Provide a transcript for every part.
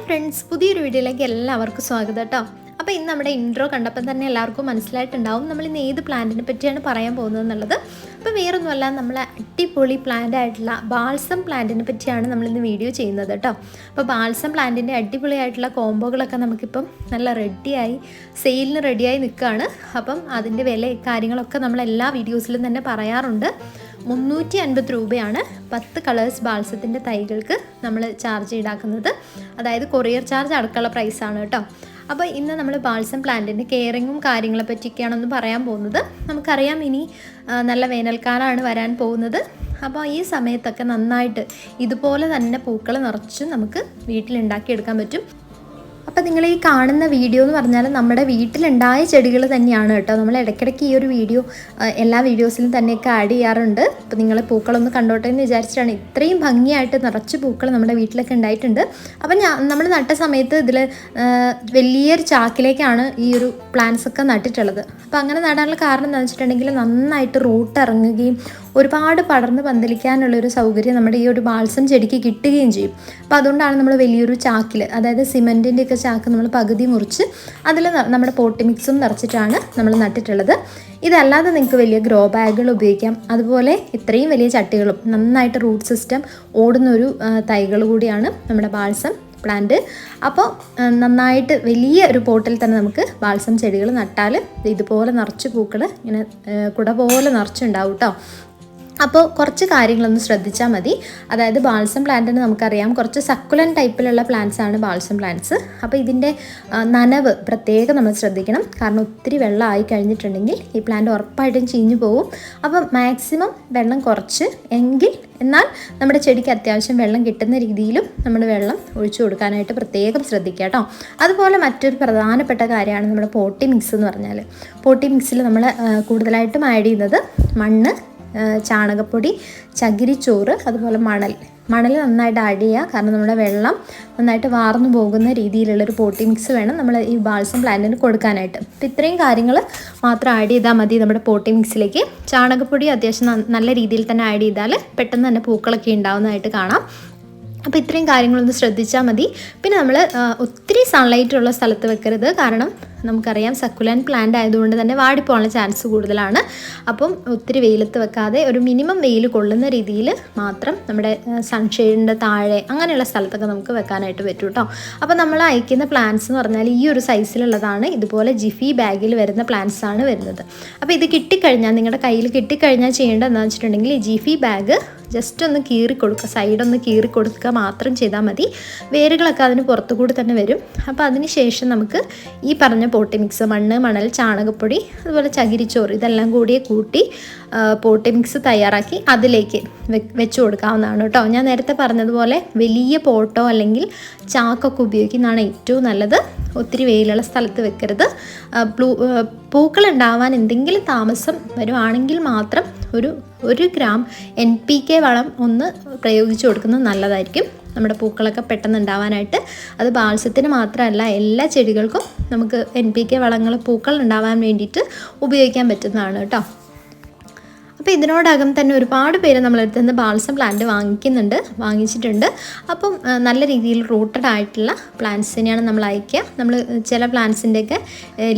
Friends, പുതിയൊരു വീഡിയോയിലേക്ക് എല്ലാവർക്കും സ്വാഗതം കേട്ടോ. അപ്പോൾ ഇന്ന് നമ്മുടെ ഇൻട്രോ കണ്ടപ്പോൾ തന്നെ എല്ലാവർക്കും മനസ്സിലായിട്ടുണ്ടാവും നമ്മൾ ഇന്ന് ഏത് പ്ലാന്റിനെ പറ്റിയാണ് പറയാൻ പോകുന്നത് എന്നുള്ളത്. അപ്പോൾ വേറൊന്നുമല്ല, നമ്മളെ അടിപൊളി പ്ലാന്റ് ആയിട്ടുള്ള ബാൾസം പ്ലാന്റിനെ പറ്റിയാണ് നമ്മളിന്ന് വീഡിയോ ചെയ്യുന്നത് കേട്ടോ. അപ്പോൾ ബാൾസം പ്ലാന്റിൻ്റെ അടിപൊളിയായിട്ടുള്ള കോംബോകളൊക്കെ നമുക്കിപ്പം നല്ല റെഡിയായി സെയിലിന് റെഡിയായി നിൽക്കുകയാണ്. അപ്പം അതിൻ്റെ വില കാര്യങ്ങളൊക്കെ നമ്മൾ എല്ലാ വീഡിയോസിലും തന്നെ പറയാറുണ്ട്. 350 രൂപയാണ് 10 കളേഴ്സ് ബാൾസത്തിൻ്റെ തൈകൾക്ക് നമ്മൾ ചാർജ് ഈടാക്കുന്നത്. അതായത് കൊറിയർ ചാർജ് അടക്കമുള്ള പ്രൈസാണ് കേട്ടോ. അപ്പോൾ ഇന്ന് നമ്മൾ ബാൾസം പ്ലാന്റിൻ്റെ കെയറിങ്ങും കാര്യങ്ങളെ പറ്റിയൊക്കെയാണെന്ന് പറയാൻ പോകുന്നത്. നമുക്കറിയാം ഇനി നല്ല വേനൽക്കാലമാണ് വരാൻ പോകുന്നത്. അപ്പോൾ ഈ സമയത്തൊക്കെ നന്നായിട്ട് ഇതുപോലെ തന്നെ പൂക്കൾ നിറച്ചും നമുക്ക് വീട്ടിലുണ്ടാക്കിയെടുക്കാൻ പറ്റും. അപ്പോൾ നിങ്ങൾ ഈ കാണുന്ന വീഡിയോ എന്ന് പറഞ്ഞാൽ നമ്മുടെ വീട്ടിലുണ്ടായ ചെടികൾ തന്നെയാണ് കേട്ടോ. നമ്മൾ ഇടയ്ക്കിടയ്ക്ക് ഈ ഒരു വീഡിയോ എല്ലാ വീഡിയോസിലും തന്നെയൊക്കെ ആഡ് ചെയ്യാറുണ്ട്. അപ്പോൾ നിങ്ങൾ പൂക്കളൊന്ന് കണ്ടോട്ടെ എന്ന് വിചാരിച്ചിട്ടാണ്. ഇത്രയും ഭംഗിയായിട്ട് നിറച്ച് പൂക്കൾ നമ്മുടെ വീട്ടിലൊക്കെ ഉണ്ടായിട്ടുണ്ട്. അപ്പം നമ്മൾ നട്ട സമയത്ത് ഇതിൽ വലിയൊരു ചാക്കിലേക്കാണ് ഈ ഒരു പ്ലാന്റ്സ് ഒക്കെ നട്ടിട്ടുള്ളത്. അപ്പോൾ അങ്ങനെ നടാനുള്ള കാരണം എന്താണെന്ന് വെച്ചിട്ടുണ്ടെങ്കിൽ നന്നായിട്ട് റൂട്ട് ഇറങ്ങുകയും ഒരുപാട് പടർന്ന് പന്തലിക്കാനുള്ളൊരു സൗകര്യം നമ്മുടെ ഈ ഒരു ബാൾസം ചെടിക്ക് കിട്ടുകയും ചെയ്യും. അപ്പോൾ അതുകൊണ്ടാണ് നമ്മൾ വലിയൊരു ചാക്കിൽ, അതായത് സിമൻറ്റിൻ്റെയൊക്കെ ചാക്ക് നമ്മൾ പകുതി മുറിച്ച് അതിൽ നമ്മുടെ പോട്ടി മിക്സും നിറച്ചിട്ടാണ് നമ്മൾ നട്ടിട്ടുള്ളത്. ഇതല്ലാതെ നിങ്ങൾക്ക് വലിയ ഗ്രോ ബാഗുകൾ ഉപയോഗിക്കാം. അതുപോലെ ഇത്രയും വലിയ ചട്ടികളും നന്നായിട്ട് റൂട്ട് സിസ്റ്റം ഓടുന്നൊരു തൈകൾ കൂടിയാണ് നമ്മുടെ ബാൾസം പ്ലാന്റ്. അപ്പോൾ നന്നായിട്ട് വലിയ ഒരു പോട്ടിൽ തന്നെ നമുക്ക് ബാൾസം ചെടികൾ നട്ടാൽ ഇതുപോലെ നിറച്ച് പൂക്കൾ ഇങ്ങനെ കുട പോലെ നിറച്ചുണ്ടാവും കേട്ടോ. അപ്പോൾ കുറച്ച് കാര്യങ്ങളൊന്ന് ശ്രദ്ധിച്ചാൽ മതി. അതായത് ബാൾസം പ്ലാന്റിന് നമുക്കറിയാം കുറച്ച് സക്കുലൻ ടൈപ്പിലുള്ള പ്ലാന്റ്സ് ആണ് ബാൾസം പ്ലാന്റ്സ്. അപ്പോൾ ഇതിൻ്റെ നനവ് പ്രത്യേകം നമ്മൾ ശ്രദ്ധിക്കണം. കാരണം ഒത്തിരി വെള്ളം ആയി കഴിഞ്ഞിട്ടുണ്ടെങ്കിൽ ഈ പ്ലാന്റ് ഉറപ്പായിട്ടും ചീഞ്ഞു പോകും. അപ്പം മാക്സിമം വെള്ളം കുറച്ച് എന്നാൽ നമ്മുടെ ചെടിക്ക് അത്യാവശ്യം വെള്ളം കിട്ടുന്ന രീതിയിലും നമ്മൾ വെള്ളം ഒഴിച്ചു കൊടുക്കാനായിട്ട് പ്രത്യേകം ശ്രദ്ധിക്കുക കേട്ടോ. അതുപോലെ മറ്റൊരു പ്രധാനപ്പെട്ട കാര്യമാണ് നമ്മുടെ പോട്ടി മിക്സ് എന്ന് പറഞ്ഞാൽ. പോട്ടി മിക്സിൽ നമ്മൾ കൂടുതലായിട്ടും ആഡ് ചെയ്യുന്നത് മണ്ണ്, ചാണകപ്പൊടി, ചകിരിച്ചോറ്, അതുപോലെ മണൽ നന്നായിട്ട് ആഡ് ചെയ്യുക. കാരണം നമ്മുടെ വെള്ളം നന്നായിട്ട് വാർന്നു പോകുന്ന രീതിയിലുള്ളൊരു പോട്ടി മിക്സ് വേണം നമ്മൾ ഈ ബാൾസം പ്ലാന്റിന് കൊടുക്കാനായിട്ട്. അപ്പോൾ ഇത്രയും കാര്യങ്ങൾ മാത്രം ആഡ് ചെയ്താൽ മതി നമ്മുടെ പോട്ടി മിക്സിലേക്ക്. ചാണകപ്പൊടി അത്യാവശ്യം നല്ല രീതിയിൽ തന്നെ ആഡ് ചെയ്താൽ പെട്ടെന്ന് തന്നെ പൂക്കളൊക്കെ ഉണ്ടാവുന്നതായിട്ട് കാണാം. അപ്പോൾ ഇത്രയും കാര്യങ്ങളൊന്ന് ശ്രദ്ധിച്ചാൽ മതി. പിന്നെ നമ്മൾ ഒത്തിരി സൺലൈറ്റ് ഉള്ള സ്ഥലത്ത് വെക്കരുത്. കാരണം നമുക്കറിയാം സക്കുലൻ പ്ലാന്റ് ആയതുകൊണ്ട് തന്നെ വാടിപ്പോകാനുള്ള ചാൻസ് കൂടുതലാണ്. അപ്പം ഒത്തിരി വെയിലത്ത് വെക്കാതെ ഒരു മിനിമം വെയിൽ കൊള്ളുന്ന രീതിയിൽ മാത്രം നമ്മുടെ സൺഷെയ്ഡിൻ്റെ താഴെ അങ്ങനെയുള്ള സ്ഥലത്തൊക്കെ നമുക്ക് വെക്കാനായിട്ട് പറ്റും കേട്ടോ. അപ്പോൾ നമ്മൾ അയക്കുന്ന പ്ലാന്റ്സ് എന്ന് പറഞ്ഞാൽ ഈ ഒരു സൈസിലുള്ളതാണ്. ഇതുപോലെ ജിഫി ബാഗിൽ വരുന്ന പ്ലാന്റ്സ് ആണ് വരുന്നത്. അപ്പോൾ ഇത് കിട്ടിക്കഴിഞ്ഞാൽ, നിങ്ങളുടെ കയ്യിൽ കിട്ടിക്കഴിഞ്ഞാൽ ചെയ്യേണ്ടത് എന്താണെന്ന് വെച്ചിട്ടുണ്ടെങ്കിൽ ഈ ജിഫി ബാഗ് ജസ്റ്റ് ഒന്ന് കീറി കൊടുക്കുക, സൈഡൊന്ന് കീറി കൊടുക്കുക മാത്രം ചെയ്താൽ മതി. വേരുകളൊക്കെ അതിന് പുറത്തു കൂടി തന്നെ വരും. അപ്പോൾ അതിന് ശേഷം നമുക്ക് ഈ പറഞ്ഞ പോട്ടി മിക്സ്, മണ്ണ്, മണൽ, ചാണകപ്പൊടി, അതുപോലെ ചകിരിച്ചോറ് ഇതെല്ലാം കൂടി കൂട്ടി പോട്ടി മിക്സ് തയ്യാറാക്കി അതിലേക്ക് വെച്ച് കൊടുക്കാവുന്നതാണ് കേട്ടോ. ഞാൻ നേരത്തെ പറഞ്ഞതുപോലെ വലിയ പോട്ടോ അല്ലെങ്കിൽ ചാക്കൊക്കെ ഉപയോഗിക്കുന്നതാണ് ഏറ്റവും നല്ലത്. ഒത്തിരി വെയിലുള്ള സ്ഥലത്ത് വെക്കരുത്. പൂക്കൾ ഉണ്ടാവാൻ എന്തെങ്കിലും താമസം വരുവാണെങ്കിൽ മാത്രം ഒരു gram NPK വളം ഒന്ന് പ്രയോഗിച്ച് കൊടുക്കുന്നത് നല്ലതായിരിക്കും. നമ്മുടെ പൂക്കളൊക്കെ പെട്ടെന്ന് ഉണ്ടാവാനായിട്ട്. അത് ബാൾസത്തിന് മാത്രമല്ല, എല്ലാ ചെടികൾക്കും നമുക്ക് NPK വളങ്ങൾ പൂക്കൾ ഉണ്ടാവാൻ വേണ്ടിയിട്ട് ഉപയോഗിക്കാൻ പറ്റുന്നതാണ് കേട്ടോ. അപ്പോൾ ഇതിനോടകം തന്നെ ഒരുപാട് പേര് നമ്മളടുത്ത് നിന്ന് ബാൾസം പ്ലാന്റ് വാങ്ങിച്ചിട്ടുണ്ട്. അപ്പം നല്ല രീതിയിൽ റൂട്ടഡ് ആയിട്ടുള്ള പ്ലാന്റ്സിനെയാണ് നമ്മൾ അയക്കുക. നമ്മൾ ചില പ്ലാന്റ്സിൻ്റെയൊക്കെ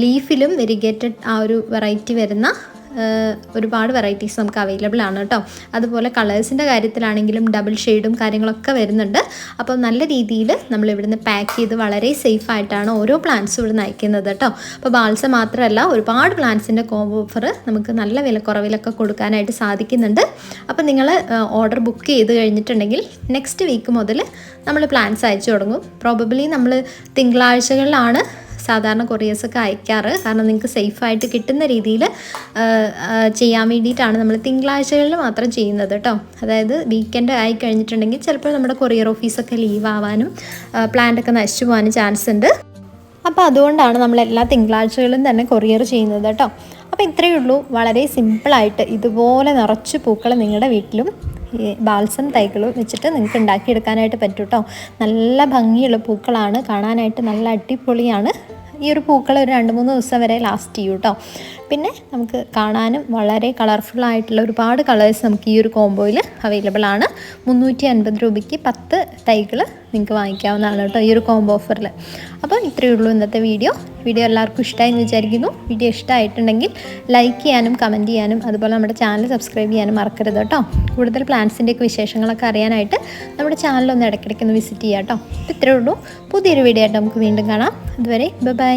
ലീഫിലും വെരിഗേറ്റഡ് ആ ഒരു വെറൈറ്റി വരുന്ന ഒരുപാട് വെറൈറ്റീസ് നമുക്ക് അവൈലബിൾ ആണ് കേട്ടോ. അതുപോലെ കളേഴ്സിൻ്റെ കാര്യത്തിലാണെങ്കിലും ഡബിൾ ഷെയ്ഡും കാര്യങ്ങളൊക്കെ വരുന്നുണ്ട്. അപ്പോൾ നല്ല രീതിയിൽ നമ്മൾ ഇവിടുന്ന് പാക്ക് ചെയ്ത് വളരെ സേഫ് ആയിട്ടാണ് ഓരോ പ്ലാന്റ്സും ഇവിടുന്ന് അയക്കുന്നത് കേട്ടോ. അപ്പോൾ ബാൾസം മാത്രമല്ല, ഒരുപാട് പ്ലാന്റ്സിൻ്റെ കോംബോ ഓഫർ നമുക്ക് നല്ല വിലക്കുറവിലൊക്കെ കൊടുക്കാനായിട്ട് സാധിക്കുന്നുണ്ട്. അപ്പോൾ നിങ്ങൾ ഓർഡർ ബുക്ക് ചെയ്ത് കഴിഞ്ഞിട്ടുണ്ടെങ്കിൽ നെക്സ്റ്റ് വീക്ക് മുതൽ നമ്മൾ പ്ലാന്റ്സ് അയച്ചു തുടങ്ങും. പ്രോബബ്ലി നമ്മൾ തിങ്കളാഴ്ചകളിലാണ് സാധാരണ കൊറിയേഴ്സൊക്കെ അയക്കാറ്. കാരണം നിങ്ങൾക്ക് സേഫായിട്ട് കിട്ടുന്ന രീതിയിൽ ചെയ്യാൻ വേണ്ടിയിട്ടാണ് നമ്മൾ തിങ്കളാഴ്ചകളിൽ മാത്രം ചെയ്യുന്നത് കേട്ടോ. അതായത് വീക്കെൻഡ് ആയി കഴിഞ്ഞിട്ടുണ്ടെങ്കിൽ ചിലപ്പോൾ നമ്മുടെ കൊറിയർ ഓഫീസൊക്കെ ലീവ് ആവാനും പ്ലാന്റൊക്കെ നശിച്ചു പോകാനും ചാൻസ് ഉണ്ട്. അപ്പോൾ അതുകൊണ്ടാണ് നമ്മൾ എല്ലാ തിങ്കളാഴ്ചകളിലും തന്നെ കൊറിയർ ചെയ്യുന്നത് കേട്ടോ. അപ്പോൾ ഇത്രയേ ഉള്ളൂ. വളരെ സിമ്പിളായിട്ട് ഇതുപോലെ നിറച്ച് പൂക്കൾ നിങ്ങളുടെ വീട്ടിലും ഈ ബാൾസം തൈകൾ വെച്ചിട്ട് നിങ്ങൾക്ക് ഉണ്ടാക്കിയെടുക്കാനായിട്ട് പറ്റും കേട്ടോ. നല്ല ഭംഗിയുള്ള പൂക്കളാണ്, കാണാനായിട്ട് നല്ല അടിപൊളിയാണ്. ഈ ഒരു പൂക്കൾ ഒരു 2-3 ദിവസം വരെ ലാസ്റ്റ് ചെയ്യും കേട്ടോ. പിന്നെ നമുക്ക് കാണാനും വളരെ കളർഫുള്ളായിട്ടുള്ള ഒരുപാട് കളേഴ്സ് നമുക്ക് ഈ ഒരു കോംബോയിൽ അവൈലബിൾ ആണ്. 350 രൂപയ്ക്ക് 10 തൈകൾ നിങ്ങൾക്ക് വാങ്ങിക്കാവുന്നതാണ് കേട്ടോ ഈ ഒരു കോംബോ ഓഫറിൽ. അപ്പോൾ ഇത്രയേ ഉള്ളൂ ഇന്നത്തെ വീഡിയോ എല്ലാവർക്കും ഇഷ്ടമായി എന്ന് വിചാരിക്കുന്നു. വീഡിയോ ഇഷ്ടമായിട്ടുണ്ടെങ്കിൽ ലൈക്ക് ചെയ്യാനും കമൻറ്റ് ചെയ്യാനും അതുപോലെ നമ്മുടെ ചാനൽ സബ്സ്ക്രൈബ് ചെയ്യാനും മറക്കരുത് കേട്ടോ. കൂടുതൽ പ്ലാന്റ്സിൻ്റെയൊക്കെ വിശേഷങ്ങളൊക്കെ അറിയാനായിട്ട് നമ്മുടെ ചാനലൊന്ന് ഇടയ്ക്കിടയ്ക്ക് ഒന്ന് വിസിറ്റ് ചെയ്യാം കേട്ടോ. അപ്പോൾ ഇത്രയേ ഉള്ളൂ. പുതിയൊരു വീഡിയോ ആയിട്ട് നമുക്ക് വീണ്ടും കാണാം. അതുവരെ ബൈ.